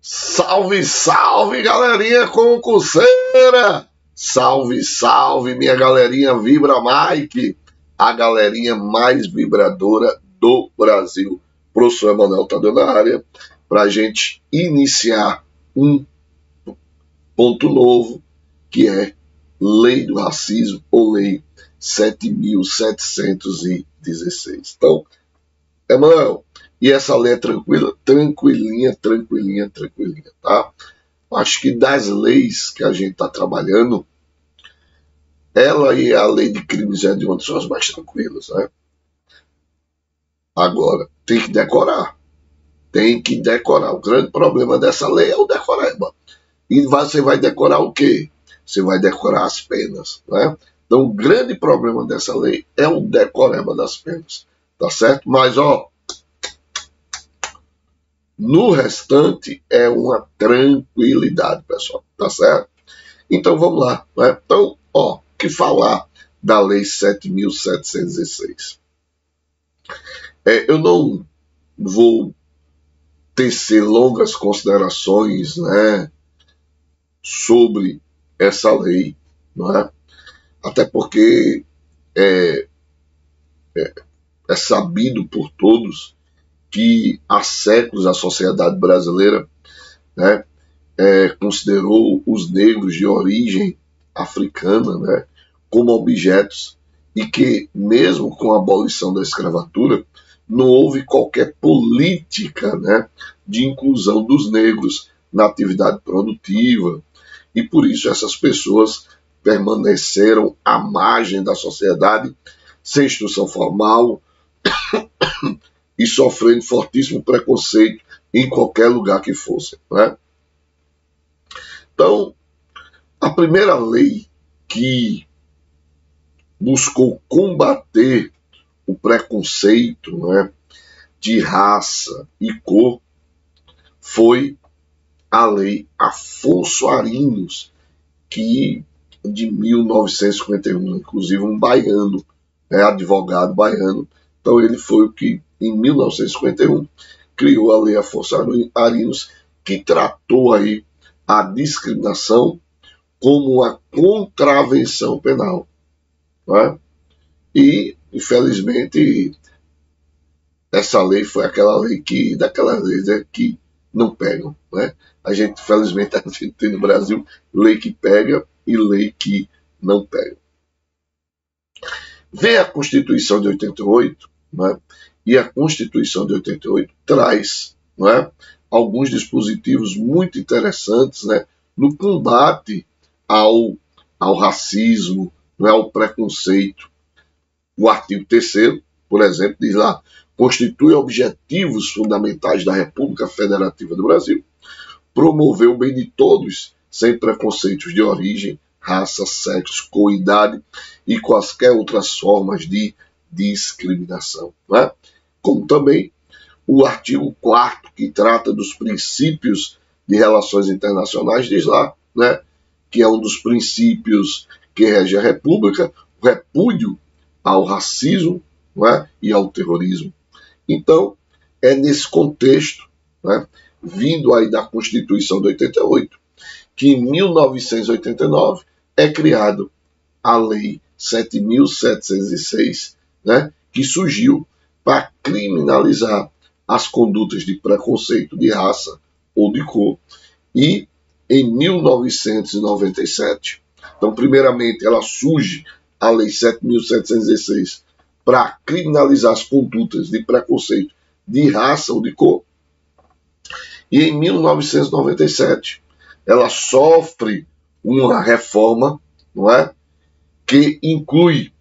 Salve, salve, galerinha concurseira! Salve, salve, minha galerinha Vibra Mike, a galerinha mais vibradora do Brasil. Professor Emanuel tá dando a área para a gente iniciar um ponto novo, que é Lei do Racismo, ou Lei 7.716. Então, Emanuel, e essa lei é tranquila? Tranquilinha, tá? Acho que das leis que a gente está trabalhando, ela e a lei de crimes é de uma das mais tranquilas, né? Agora, tem que decorar. O grande problema dessa lei é o decoreba. E você vai decorar o quê? Você vai decorar as penas, né? Então, o grande problema dessa lei é o decoreba das penas, tá certo? Mas, no restante é uma tranquilidade, pessoal, tá certo? Então, vamos lá, né? Então, que falar da Lei 7.716? Eu não vou tecer longas considerações, né, sobre essa lei, não é? Até porque é sabido por todos que há séculos a sociedade brasileira, né, considerou os negros de origem africana, né, como objetos, e que mesmo com a abolição da escravatura não houve qualquer política, né, de inclusão dos negros na atividade produtiva, e por isso essas pessoas permaneceram à margem da sociedade, sem instrução formal e sofrendo fortíssimo preconceito em qualquer lugar que fosse, né? Então, a primeira lei que buscou combater o preconceito, né, de raça e cor foi a Lei Afonso Arinos, que de 1951, inclusive um baiano, advogado baiano. Então ele foi o que, em 1951, criou a Lei Afonso Arinos, que tratou aí a discriminação como uma contravenção penal, né? E, infelizmente, essa lei foi aquela lei daquelas leis, né, que não pegam, né? Infelizmente, a gente tem no Brasil lei que pega e lei que não pega. Vem a Constituição de 88, né? E a Constituição de 88 traz, né, alguns dispositivos muito interessantes, né, no combate ao racismo, né, ao preconceito. O artigo 3º, por exemplo, diz lá: constitui objetivos fundamentais da República Federativa do Brasil promover o bem de todos, sem preconceitos de origem, raça, sexo, cor, idade e quaisquer outras formas de discriminação, né? Como também o artigo 4º, que trata dos princípios de relações internacionais, diz lá, né, que é um dos princípios que rege a República, o repúdio ao racismo, né, e ao terrorismo. Então, é nesse contexto, né, vindo aí da Constituição de 88, que em 1989 é criado a Lei 7.706, né, que surgiu para criminalizar as condutas de preconceito de raça ou de cor. E em 1997, então, primeiramente, ela surge, a Lei 7.716, para criminalizar as condutas de preconceito de raça ou de cor. E em 1997, ela sofre uma reforma, não é, que inclui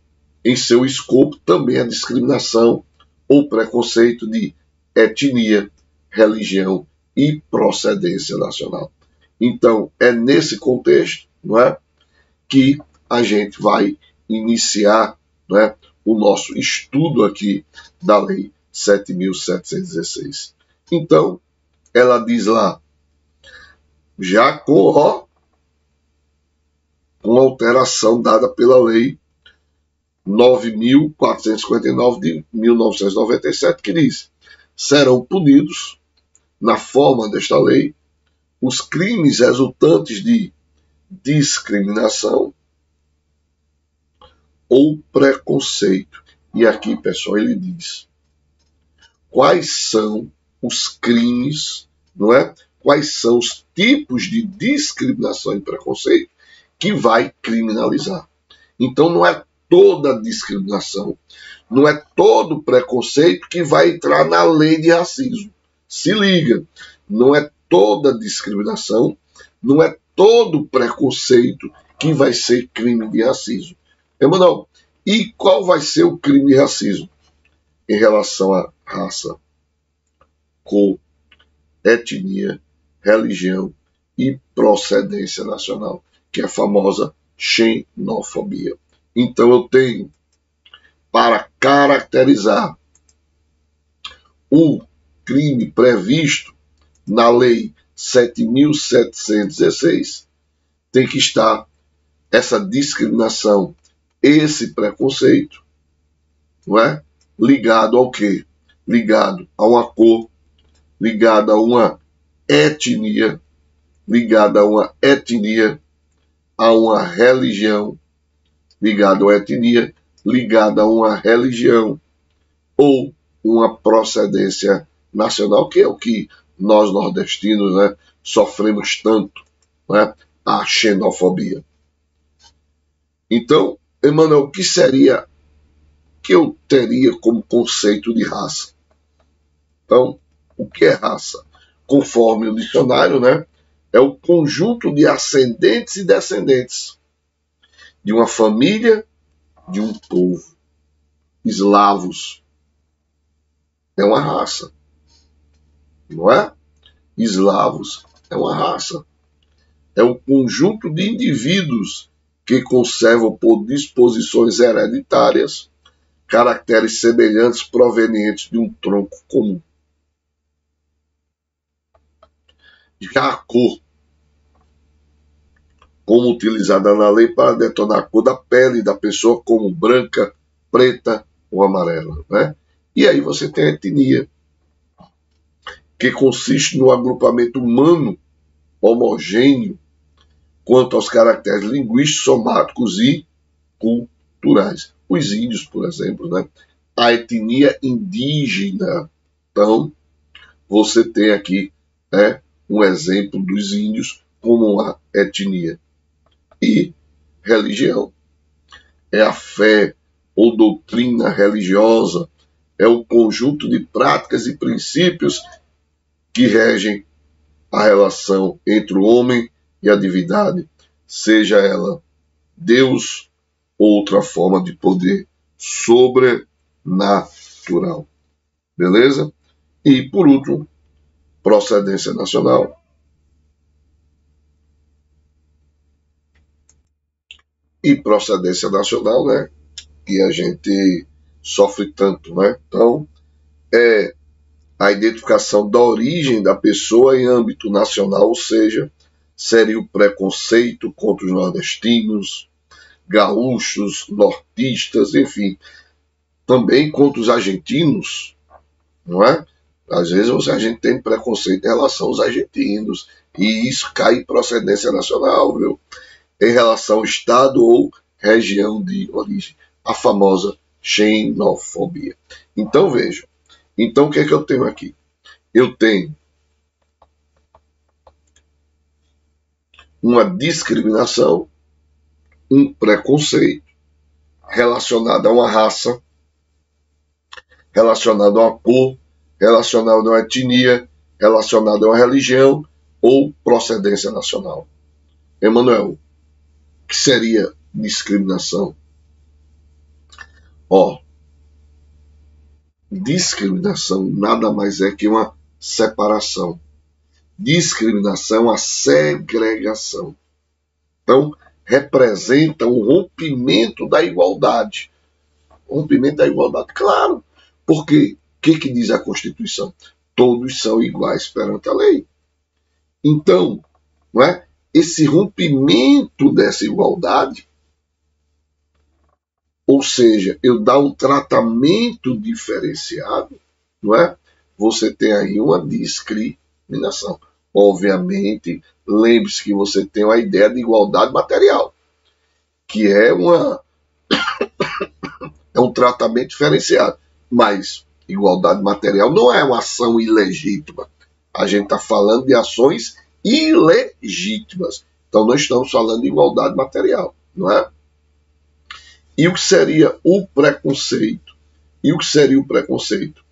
em seu escopo também a discriminação ou preconceito de etnia, religião e procedência nacional. Então, é nesse contexto, não é, que a gente vai iniciar, né, o nosso estudo aqui da Lei 7.716. Então, ela diz lá, já com alteração dada pela Lei 9.459 de 1997, que diz: serão punidos, na forma desta lei, os crimes resultantes de discriminação ou preconceito. E aqui, pessoal, ele diz quais são os crimes, não é? Quais são os tipos de discriminação e preconceito que vai criminalizar. Então, não é toda discriminação, não é todo preconceito que vai entrar na lei de racismo. Se liga, não é toda discriminação, não é todo preconceito que vai ser crime de racismo. Emanuel, e qual vai ser o crime de racismo? Em relação à raça, cor, etnia, religião e procedência nacional, que é a famosa xenofobia. Então eu tenho, para caracterizar o crime previsto na Lei 7.716, tem que estar essa discriminação, esse preconceito, não é? Ligado ao quê? Ligado a uma cor, ligado a uma etnia, ligado a uma etnia, a uma religião, ligado à etnia, ligado a uma religião ou uma procedência nacional, que é o que nós nordestinos, né, sofremos tanto, né, a xenofobia. Então, Emanuel, o que seria que eu teria como conceito de raça? Então, o que é raça? Conforme o dicionário, né, é o conjunto de ascendentes e descendentes de uma família, de um povo. Eslavos é uma raça, não é? Eslavos é uma raça. É o conjunto de indivíduos que conservam por disposições hereditárias caracteres semelhantes provenientes de um tronco comum. Já a cor, como utilizada na lei para detonar a cor da pele da pessoa, como branca, preta ou amarela, né? E aí você tem a etnia, que consiste no agrupamento humano homogêneo quanto aos caracteres linguísticos, somáticos e culturais. Os índios, por exemplo, né? A etnia indígena. Então, você tem aqui, né, um exemplo dos índios como uma etnia. E religião é a fé ou doutrina religiosa, é o conjunto de práticas e princípios que regem a relação entre o homem e a divindade, seja ela Deus ou outra forma de poder sobrenatural. Beleza? E, por último, procedência nacional. E procedência nacional, né, que a gente sofre tanto, né? Então, é a identificação da origem da pessoa em âmbito nacional, ou seja, seria o preconceito contra os nordestinos, gaúchos, nortistas, enfim, também contra os argentinos, não é? Às vezes a gente tem preconceito em relação aos argentinos, e isso cai em procedência nacional, viu? Em relação ao estado ou região de origem, a famosa xenofobia. Então vejam, então o que é que eu tenho aqui? Eu tenho uma discriminação, um preconceito relacionado a uma raça, relacionado a uma cor, relacionado a uma etnia, relacionado a uma religião ou procedência nacional. Emanuel, o que seria discriminação? Discriminação nada mais é que uma separação. Discriminação é uma segregação. Então, representa um rompimento da igualdade. Rompimento da igualdade, claro. Porque o que diz a Constituição? Todos são iguais perante a lei. Então, não é? Esse rompimento dessa igualdade, ou seja, eu dar um tratamento diferenciado, não é? Você tem aí uma discriminação. Obviamente, lembre-se que você tem uma ideia de igualdade material, que é um tratamento diferenciado. Mas igualdade material não é uma ação ilegítima. A gente está falando de ações ilegítimas. Então, nós estamos falando de igualdade material, não é? E o que seria o preconceito? E o que seria o preconceito?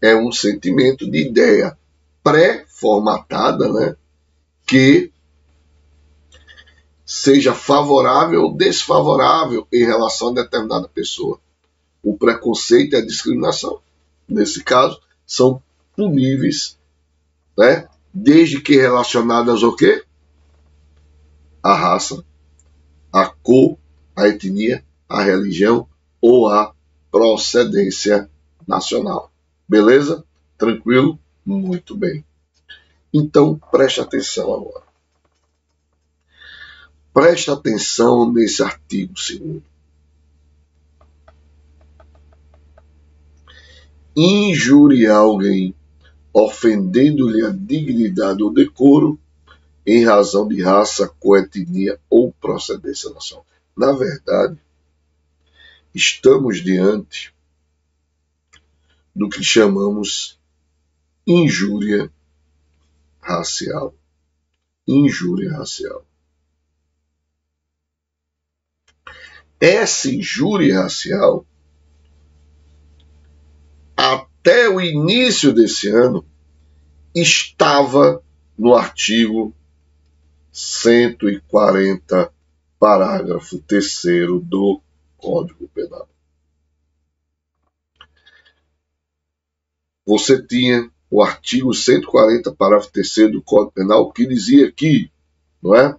É um sentimento de ideia pré-formatada, né, que seja favorável ou desfavorável em relação a determinada pessoa. O preconceito e a discriminação, nesse caso, são puníveis, né, desde que relacionadas ao quê? A raça, a cor, a etnia, a religião ou a procedência nacional. Beleza? Tranquilo? Muito bem. Então, preste atenção agora. Preste atenção nesse artigo 2º. Injuriar alguém, ofendendo-lhe a dignidade ou decoro, em razão de raça, cor, etnia ou procedência nacional. Na verdade, estamos diante do que chamamos injúria racial. Injúria racial. Essa injúria racial, até o início desse ano, estava no artigo 140, parágrafo 3º do Código Penal. Você tinha o artigo 140, parágrafo 3º do Código Penal, que dizia que, não é,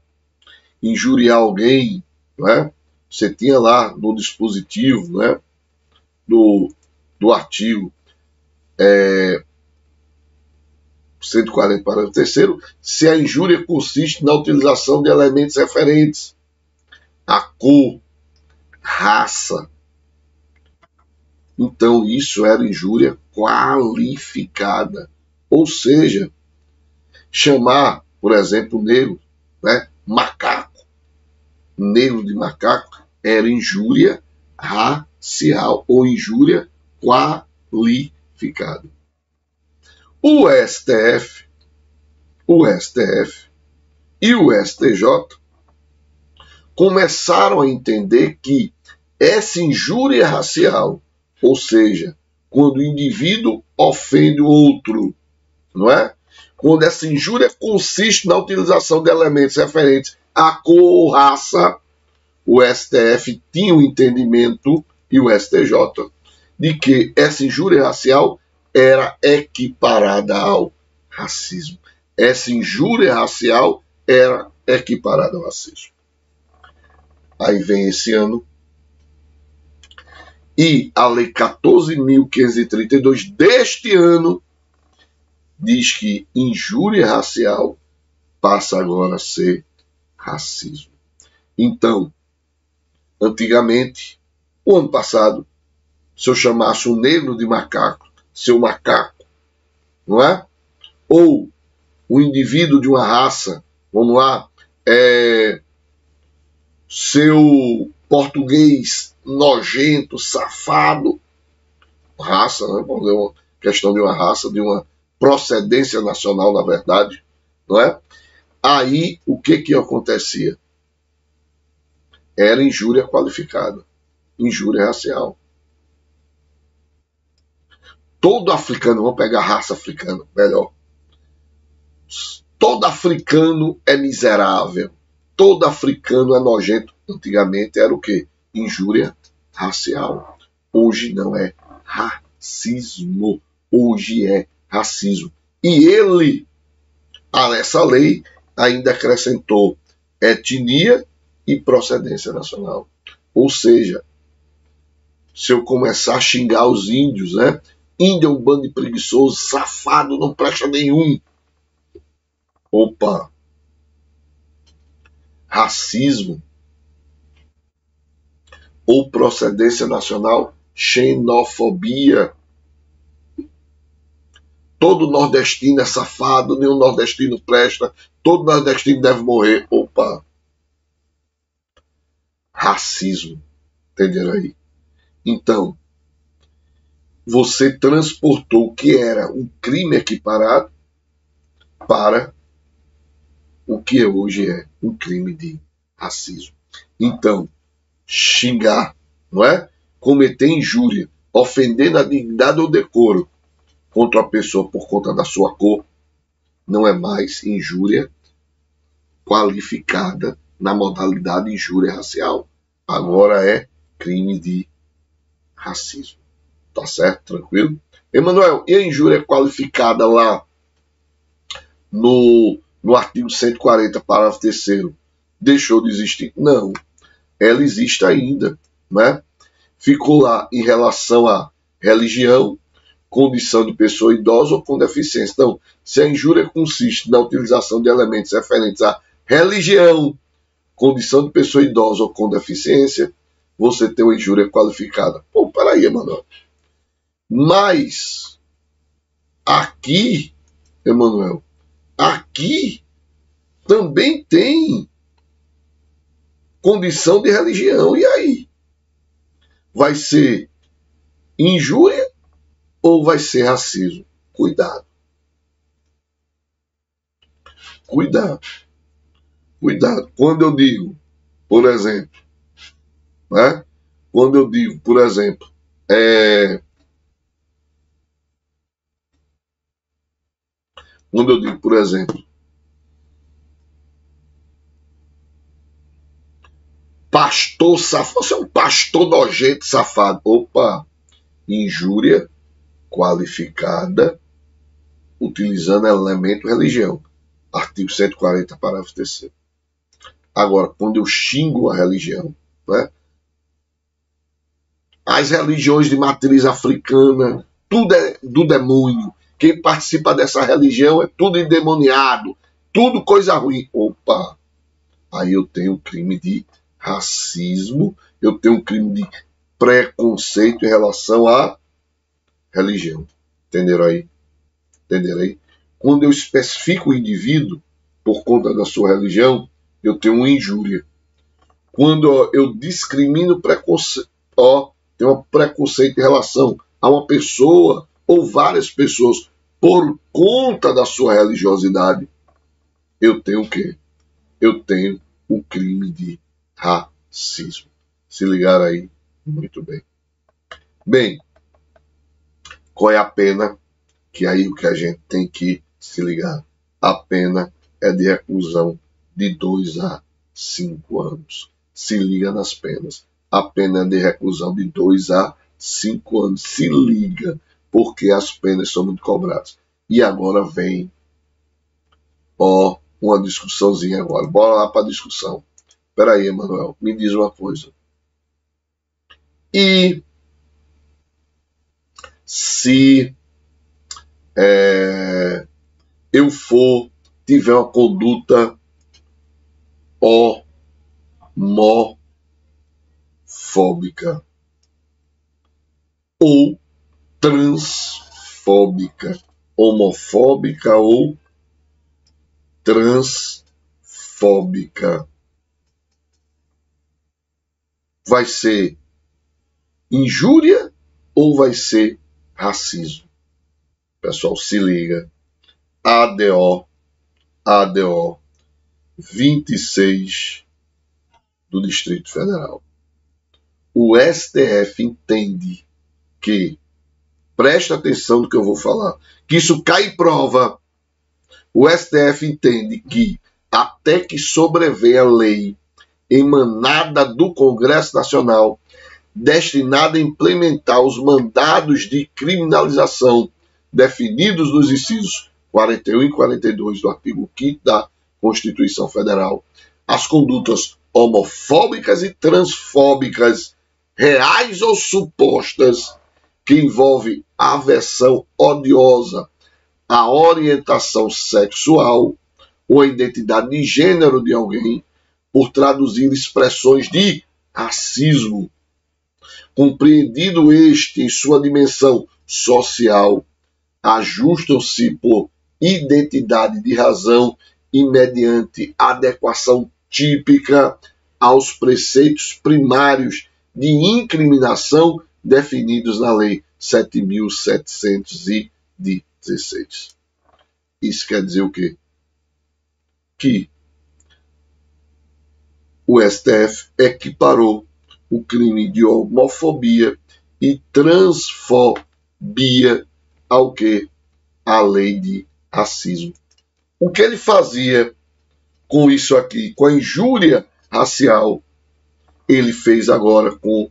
injuriar alguém, não é, você tinha lá no dispositivo, não é, do artigo 140, parágrafo 3º, se a injúria consiste na utilização de elementos referentes à cor, raça. Então, isso era injúria qualificada. Ou seja, chamar, por exemplo, negro, né, macaco, negro de macaco, era injúria racial ou injúria qualificada. O STF e o STJ começaram a entender que essa injúria racial, ou seja, quando o indivíduo ofende o outro, não é? Quando essa injúria consiste na utilização de elementos referentes à cor ou raça, o STF tinha o entendimento, e o STJ, de que essa injúria racial era equiparada ao racismo. Essa injúria racial era equiparada ao racismo. Aí vem esse ano, e a Lei 14.532 deste ano diz que injúria racial passa agora a ser racismo. Então, antigamente, o ano passado, se eu chamasse um negro de macaco, seu macaco, não é? Ou o indivíduo de uma raça, vamos lá, seu português nojento, safado, raça, né? Vamos dizer, uma questão de uma raça, de uma procedência nacional, na verdade, não é? Aí, o que acontecia? Era injúria qualificada, injúria racial. Todo africano, vamos pegar a raça africana, melhor. Todo africano é miserável, todo africano é nojento. Antigamente era o quê? Injúria racial. Hoje não é racismo, hoje é racismo. E ele, essa lei, ainda acrescentou etnia e procedência nacional. Ou seja, se eu começar a xingar os índios, né? Índio é um bando de preguiçoso, safado, não presta nenhum. Opa! Racismo ou procedência nacional, xenofobia. todo nordestino é safado, nenhum nordestino presta, todo nordestino deve morrer. Opa! Racismo. Entenderam aí? Então, você transportou o que era um crime equiparado para o que hoje é um crime de racismo. Então, xingar, não é? Cometer injúria, ofendendo a dignidade ou decoro contra a pessoa por conta da sua cor, não é mais injúria qualificada na modalidade injúria racial. Agora é crime de racismo. Tá certo? Tranquilo? Emanuel, e a injúria qualificada lá no artigo 140, parágrafo 3º, deixou de existir? Não. Ela existe ainda, né? Ficou lá em relação à religião, condição de pessoa idosa ou com deficiência. Então, se a injúria consiste na utilização de elementos referentes à religião, condição de pessoa idosa ou com deficiência, você tem uma injúria qualificada. Pô, peraí, Emanuel. Mas, aqui, Emanuel, aqui também tem condição de religião. E aí? Vai ser injúria ou vai ser racismo? Cuidado. Cuidado. Cuidado. Quando eu digo, por exemplo, né? Quando eu digo, por exemplo, quando eu digo, por exemplo, pastor safado, você é um pastor nojento safado. Opa, injúria qualificada utilizando elemento religião. Artigo 140, parágrafo 3º. Agora, quando eu xingo a religião, né? As religiões de matriz africana, tudo é do demônio. Quem participa dessa religião é tudo endemoniado, tudo coisa ruim. Opa, aí eu tenho um crime de racismo, eu tenho um crime de preconceito em relação à religião. Entenderam aí? Entenderam aí? Quando eu especifico o indivíduo por conta da sua religião, eu tenho uma injúria. Quando eu discrimino preconceito, tenho um preconceito em relação a uma pessoa ou várias pessoas por conta da sua religiosidade, eu tenho o quê? Eu tenho o crime de racismo. Se ligaram aí? Muito bem. Bem, qual é a pena? Que aí o que a gente tem que se ligar. A pena é de reclusão de 2 a 5 anos. Se liga nas penas. A pena é de reclusão de 2 a 5 anos. Se liga, porque as penas são muito cobradas. E agora vem uma discussãozinha agora. Bora lá para a discussão. Espera aí, Emanuel, me diz uma coisa. E se eu tiver uma conduta homofóbica ou transfóbica, homofóbica ou transfóbica, vai ser injúria ou vai ser racismo? Pessoal, se liga. ADO 26 do Distrito Federal. O STF entende que, presta atenção no que eu vou falar, que isso cai em prova. O STF entende que, até que sobrevenha a lei emanada do Congresso Nacional, destinada a implementar os mandados de criminalização definidos nos incisos 41 e 42 do artigo 5º da Constituição Federal, as condutas homofóbicas e transfóbicas, reais ou supostas, que envolvem aversão odiosa à orientação sexual ou à identidade de gênero de alguém, por traduzir expressões de racismo, compreendido este em sua dimensão social, ajustam-se por identidade de razão e mediante adequação típica aos preceitos primários de incriminação definidos na Lei 7.716. Isso quer dizer o quê? Que o STF equiparou o crime de homofobia e transfobia ao que? A lei de racismo. O que ele fazia com isso aqui, com a injúria racial, ele fez agora com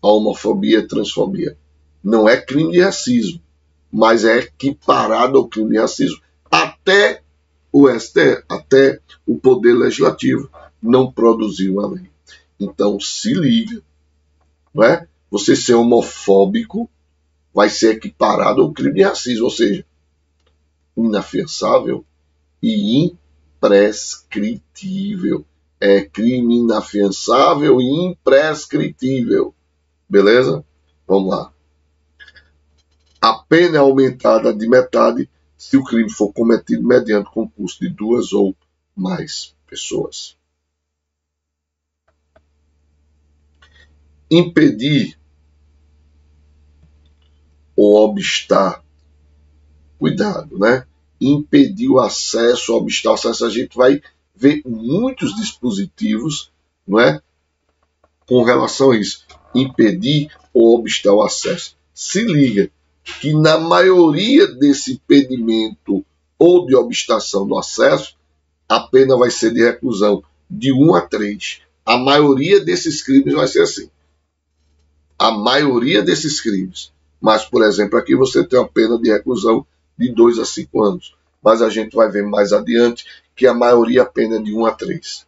a homofobia e transfobia. Não é crime de racismo, mas é equiparado ao crime de racismo. Até o STF, até o Poder Legislativo não produziu uma lei. Então se liga, não é? Você ser homofóbico vai ser equiparado ao crime de racismo, ou seja, inafiançável e imprescritível. É crime inafiançável e imprescritível. Beleza? Vamos lá. A pena é aumentada de metade se o crime for cometido mediante concurso de 2 ou mais pessoas. Impedir ou obstar, cuidado, né? Impedir o acesso, obstar o acesso, a gente vai ver muitos dispositivos, não é? Com relação a isso, impedir ou obstar o acesso. Se liga que na maioria desse impedimento ou de obstação do acesso, a pena vai ser de reclusão de 1 a 3. A maioria desses crimes vai ser assim. A maioria desses crimes. Mas, por exemplo, aqui você tem uma pena de reclusão de 2 a 5 anos. Mas a gente vai ver mais adiante que a maioria a pena é de 1 a 3.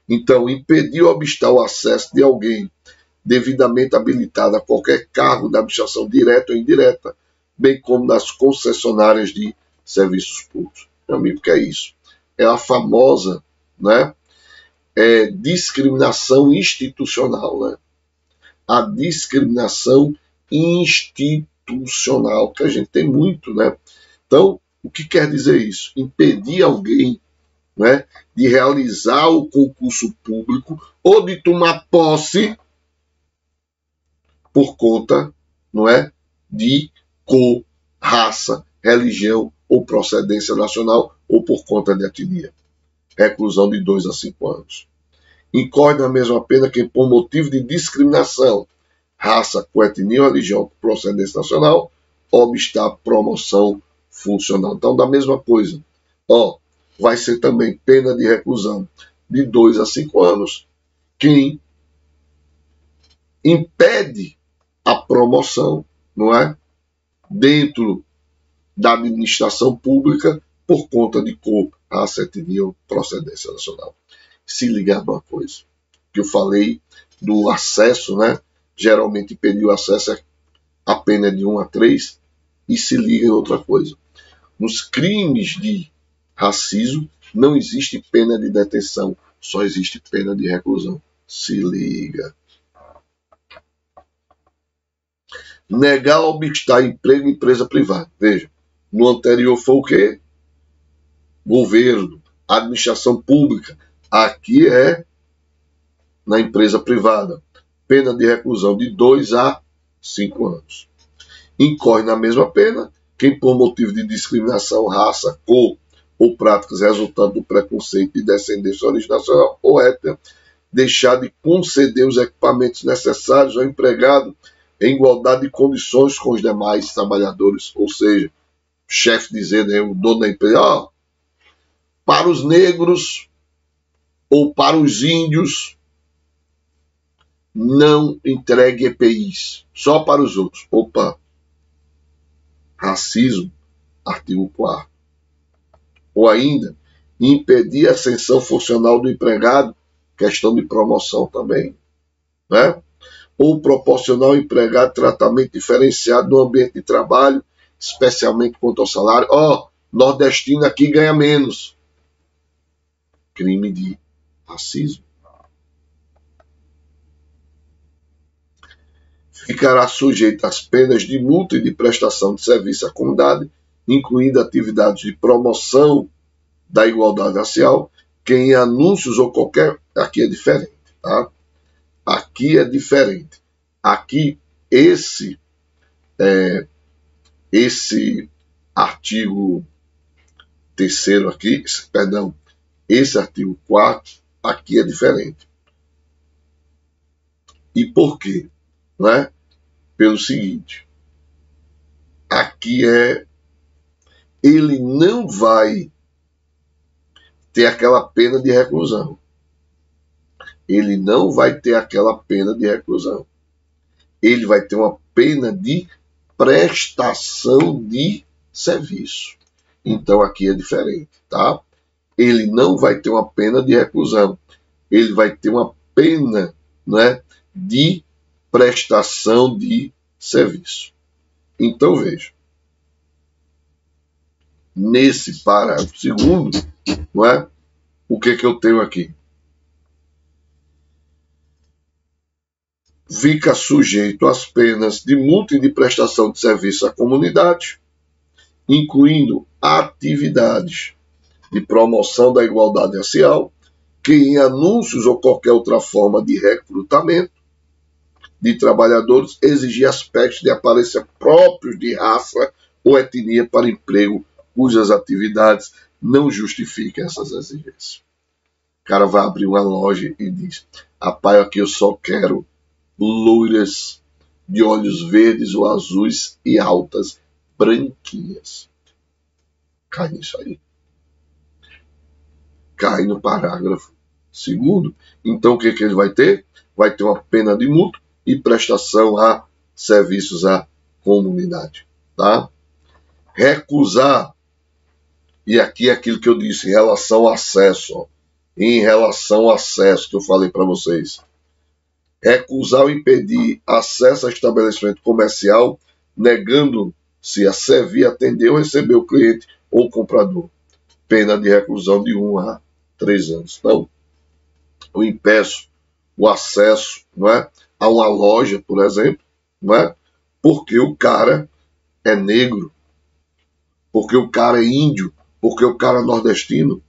Então, impedir ou obstar o acesso de alguém devidamente habilitado a qualquer cargo da administração direta ou indireta, bem como nas concessionárias de serviços públicos. Meu amigo, o que é isso? É a famosa, né, discriminação institucional, né? A discriminação institucional, que a gente tem muito, né? Então, o que quer dizer isso? Impedir alguém, né, de realizar o concurso público ou de tomar posse por conta, não é, de cor, raça, religião ou procedência nacional ou por conta de etnia. Reclusão de 2 a 5 anos. Incorre na mesma pena quem, por motivo de discriminação, raça, cor, etnia ou religião, procedência nacional, obstar a promoção funcional. Então, da mesma coisa, vai ser também pena de reclusão de 2 a 5 anos quem impede a promoção, não é, dentro da administração pública por conta de cor, raça, etnia ou procedência nacional. Se ligar numa coisa que eu falei do acesso, né? Geralmente impedir o acesso a pena é de 1 a 3, e se liga em outra coisa. Nos crimes de racismo não existe pena de detenção, só existe pena de reclusão. Se liga. Negar ou obstar emprego em empresa privada. Veja, no anterior foi o quê? Governo, administração pública. Aqui é na empresa privada. Pena de reclusão de 2 a 5 anos. Incorre na mesma pena quem, por motivo de discriminação, raça, cor ou práticas resultantes do preconceito de descendência de origem nacional ou étnica, deixar de conceder os equipamentos necessários ao empregado em igualdade de condições com os demais trabalhadores. Ou seja, o chefe dizendo, o dono da empresa, para os negros ou para os índios, não entregue EPIs, só para os outros. Opa! Racismo, artigo 4º. Ou ainda, impedir a ascensão funcional do empregado, questão de promoção também, né? Ou proporcionar ao empregado tratamento diferenciado no ambiente de trabalho, especialmente quanto ao salário. Nordestino aqui ganha menos. Crime de racismo. ficará sujeito às penas de multa e de prestação de serviço à comunidade, incluindo atividades de promoção da igualdade racial, que em anúncios ou qualquer... Aqui é diferente, tá? Aqui é diferente. Aqui, esse artigo 3º aqui, perdão, esse artigo 4º, aqui é diferente. E por quê? Não é? Pelo seguinte, aqui ele não vai ter aquela pena de reclusão. Ele não vai ter aquela pena de reclusão. Ele vai ter uma pena de prestação de serviço. Então aqui é diferente, tá? Ele não vai ter uma pena de reclusão. Ele vai ter uma pena, né, de prestação de serviço. Então veja, nesse parágrafo 2º, não é? O que eu tenho aqui? Fica sujeito às penas de multa e de prestação de serviço à comunidade, incluindo atividades de promoção da igualdade racial, que em anúncios ou qualquer outra forma de recrutamento de trabalhadores exigir aspectos de aparência próprios de raça ou etnia para emprego cujas atividades não justifiquem essas exigências. O cara vai abrir uma loja e diz: rapaz, aqui eu só quero loiras de olhos verdes ou azuis e altas, branquinhas. Cai nisso aí. Cai no parágrafo 2º. Então o que ele vai ter? Vai ter uma pena de multa e prestação a serviços à comunidade. Tá? Recusar, e aqui é aquilo que eu disse em relação ao acesso. Ó, em relação ao acesso que eu falei para vocês. Recusar ou impedir acesso a estabelecimento comercial, negando-se a servir, atender ou receber o cliente ou o comprador. Pena de reclusão de 1 a 3 anos. Então, eu impeço o acesso, não é, a uma loja, por exemplo, não é, porque o cara é negro, porque o cara é índio, porque o cara é nordestino.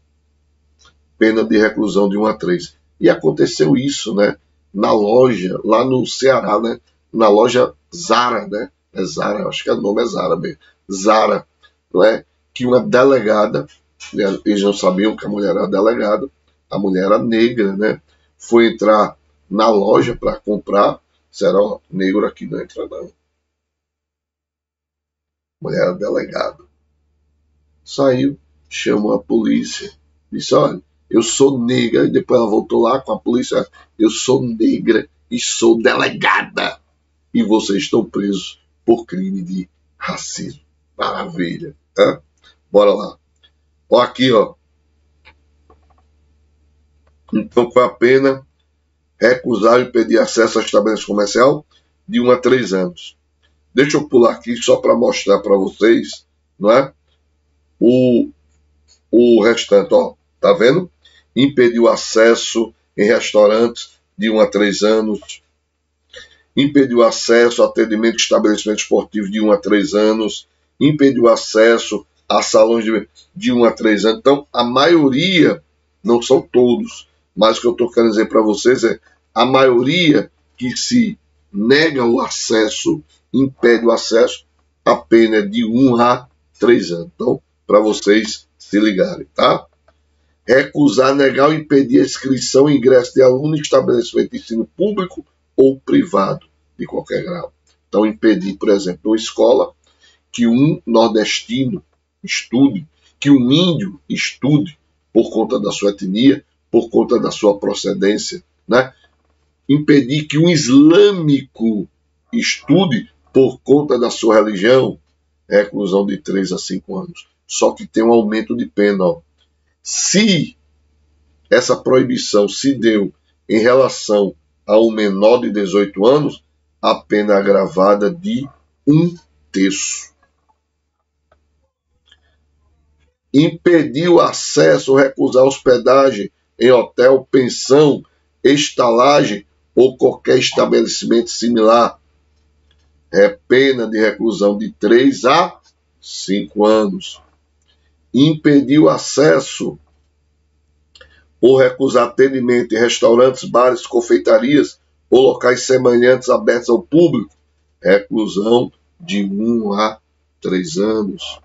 Pena de reclusão de 1 a 3. E aconteceu isso, né, na loja, lá no Ceará, né, na loja Zara, né, é Zara, acho que o nome é Zara mesmo, Zara, não é, que uma delegada, eles não sabiam que a mulher era delegada, a mulher era negra, né, foi entrar na loja para comprar, disseram, ó, negro aqui não entra não. A mulher era delegada. Saiu, chamou a polícia, disse, olha, eu sou negra, e depois ela voltou lá com a polícia, eu sou negra e sou delegada, e vocês estão presos por crime de racismo. Maravilha. Tá? Bora lá. Ó, aqui, ó. Então, qual a pena? Recusar e impedir acesso a estabelecimento comercial de 1 a 3 anos. Deixa eu pular aqui só para mostrar para vocês, não é? O restante, ó. Tá vendo? Impedir o acesso em restaurantes de 1 a 3 anos. Impedir o acesso a atendimento de estabelecimentos esportivos de 1 a 3 anos. Impedir o acesso a salões de 1 a 3 anos. Então, a maioria, não são todos, mas o que eu estou querendo dizer para vocês é a maioria que se nega o acesso, impede o acesso, a pena é de 1 a 3 anos. Então, para vocês se ligarem, tá? Recusar, negar ou impedir a inscrição e ingresso de aluno em estabelecimento de ensino público ou privado, de qualquer grau. Então, impedir, por exemplo, numa escola, que um nordestino estude, que um índio estude por conta da sua etnia, por conta da sua procedência, né? Impedir que um islâmico estude por conta da sua religião, reclusão de 3 a 5 anos. Só que tem um aumento de pena, ó. Se essa proibição se deu em relação a um menor de 18 anos, a pena agravada de 1/3. Impedir o acesso ou recusar hospedagem em hotel, pensão, estalagem ou qualquer estabelecimento similar é pena de reclusão de 3 a 5 anos. Impedir o acesso ou recusar atendimento em restaurantes, bares, confeitarias ou locais semelhantes abertos ao público, reclusão de 1 a 3 anos.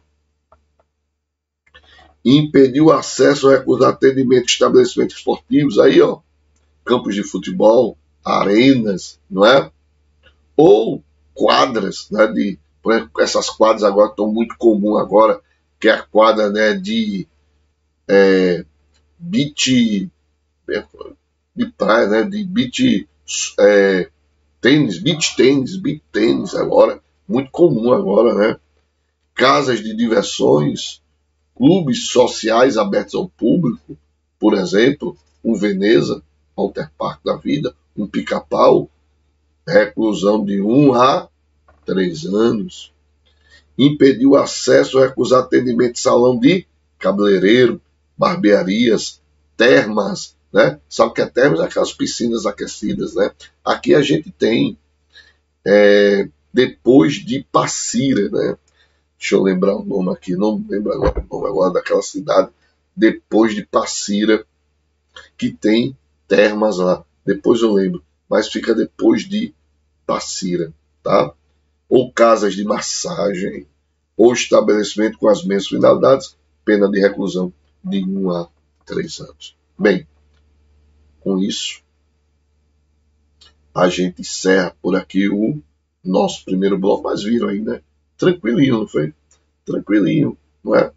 Impedir o acesso ou recusar atendimento em estabelecimentos esportivos, aí ó, campos de futebol, arenas, não é? Ou quadras, né, por exemplo, essas quadras agora estão muito comuns agora, que é a quadra, né, de beach, de praia, né, de beach tênis, beach tênis agora, muito comum agora, né? Casas de diversões, clubes sociais abertos ao público, por exemplo, um Veneza, Alter Park da vida, um Pica-Pau, reclusão de 1 a 3 anos. Impedir o acesso ou recusar atendimento de salão de cabeleireiro, barbearias, termas, né? Sabe o que é termas? Aquelas piscinas aquecidas, né? Aqui a gente tem depois de Passira, né? Deixa eu lembrar o nome aqui, não lembro agora o nome agora daquela cidade, depois de Passira, que tem termas lá. Depois eu lembro, mas fica depois de Passira, tá? Ou casas de massagem, ou estabelecimento com as mesmas finalidades, pena de reclusão de 1 a 3 anos. Bem, com isso, a gente encerra por aqui o nosso primeiro bloco, mas viram aí, né? Tranquilinho, não foi? Tranquilinho, não é?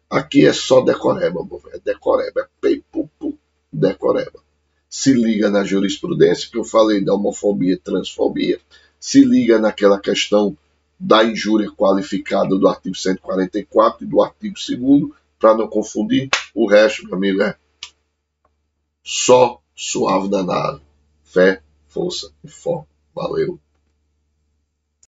Aqui é só decoreba, meu velho. Decoreba, é pei-pu-pu, decoreba. Se liga na jurisprudência que eu falei da homofobia e transfobia. Se liga naquela questão da injúria qualificada do artigo 144 e do artigo 2º, para não confundir. O resto, meu amigo, é só suave danado. Fé, força e foco. Valeu.